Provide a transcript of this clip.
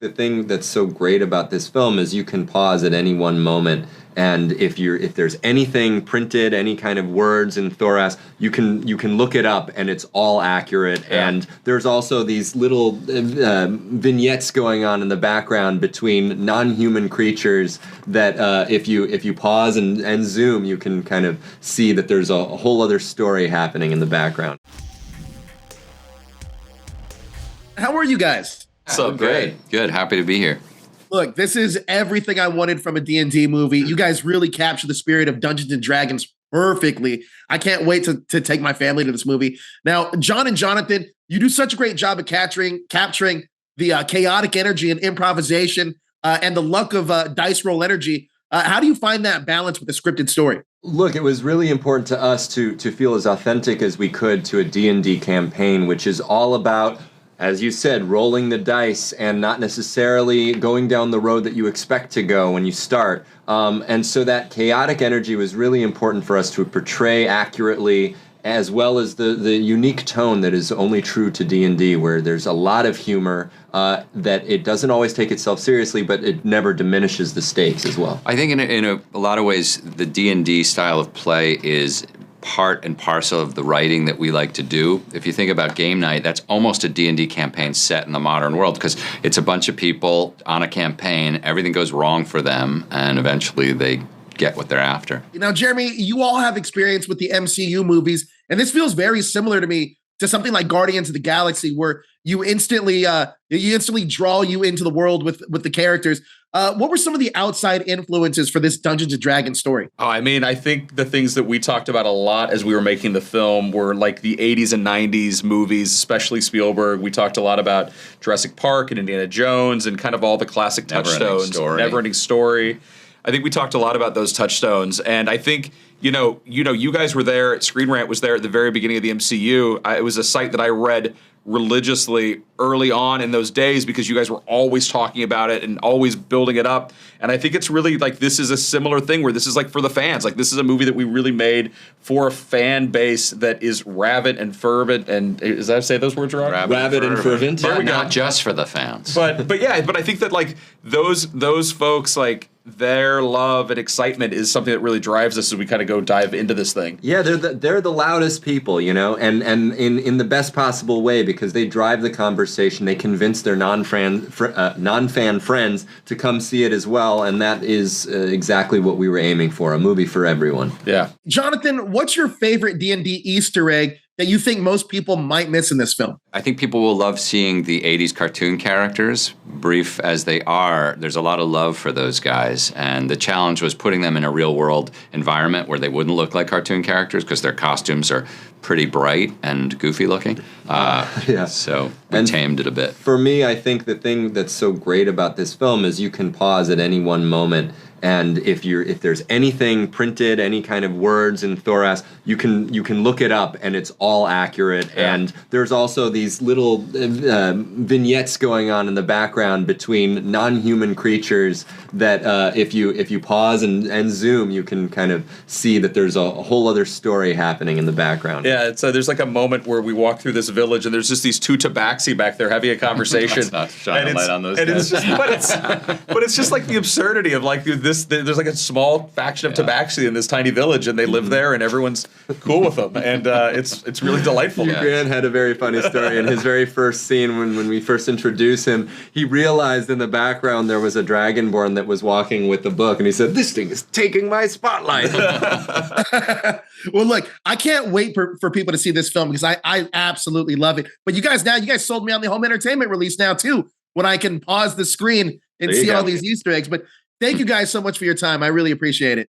The thing that's so great about this film is you can pause at any one moment, and if there's anything printed, any kind of words in Thoras, you can look it up, and it's all accurate. Yeah. And there's also these little vignettes going on in the background between non-human creatures that if you pause and zoom, you can kind of see that there's a whole other story happening in the background. How are you guys? So great. Good. Happy to be here. Look, this is everything I wanted from a D&D movie. You guys really capture the spirit of Dungeons and Dragons perfectly. I can't wait to take my family to this movie. Now, John and Jonathan, you do such a great job of capturing the chaotic energy and improvisation and the luck of dice roll energy. How do you find that balance with a scripted story? Look, it was really important to us to feel as authentic as we could to a D&D campaign, which is all about, as you said, rolling the dice and not necessarily going down the road that you expect to go when you start. And so that chaotic energy was really important for us to portray accurately, as well as the unique tone that is only true to D&D, where there's a lot of humor, that it doesn't always take itself seriously, but it never diminishes the stakes as well. I think in a lot of ways, the D&D style of play is part and parcel of the writing that we like to do. If you think about game night, that's almost a D&D campaign set in the modern world, because it's a bunch of people on a campaign, everything goes wrong for them, and eventually they get what they're after. Now, Jeremy, you all have experience with the MCU movies, and this feels very similar to me to something like Guardians of the Galaxy, where you instantly draw you into the world with the characters. What were some of the outside influences for this Dungeons & Dragons story? Oh, I mean, I think the things that we talked about a lot as we were making the film were like the 80s and 90s movies, especially Spielberg. We talked a lot about Jurassic Park and Indiana Jones and kind of all the classic touchstones. Never-Ending Story. I think we talked a lot about those touchstones, and I think you guys were there. Screen Rant was there at the very beginning of the MCU. It was a site that I read religiously early on in those days because you guys were always talking about it and always building it up. And I think it's really like this is a similar thing where this is like for the fans. Like this is a movie that we really made for a fan base that is rabid and fervent. And is that say those words wrong? Rabid and fervent. But not just for the fans. But I think that like those folks, like their love and excitement is something that really drives us as we kind of go dive into this thing. Yeah, they're the loudest people, and in the best possible way, because they drive the conversation. They convince their non-fan friends to come see it as well, and that is exactly what we were aiming for, a movie for everyone. Yeah. Jonathan, what's your favorite D&D Easter egg that you think most people might miss in this film? I think people will love seeing the 80s cartoon characters, brief as they are. There's a lot of love for those guys, and the challenge was putting them in a real-world environment where they wouldn't look like cartoon characters because their costumes are pretty bright and goofy looking. Yeah. So we tamed it a bit. For me, I think the thing that's so great about this film is you can pause at any one moment, and if there's anything printed, any kind of words in Thoras, you can look it up, and it's all accurate. Yeah. And there's also these little vignettes going on in the background between non-human creatures that if you pause and zoom, you can kind of see that there's a whole other story happening in the background. Yeah, there's like a moment where we walk through this village, and there's just these two tabaxi back there having a conversation. Let's not shine a light on those guys. But it's just like the absurdity of like this. There's like a small faction of tabaxi in this tiny village, and they live there, and everyone's cool with them, and it's really delightful. Yeah. Grant had a very funny story in his very first scene when we first introduced him. He realized in the background there was a dragonborn that was walking with the book, and he said, "This thing is taking my spotlight." Well, look, I can't wait for people to see this film because I absolutely love it. But you guys sold me on the home entertainment release now too, when I can pause the screen and see all these Easter eggs. But thank you guys so much for your time. I really appreciate it.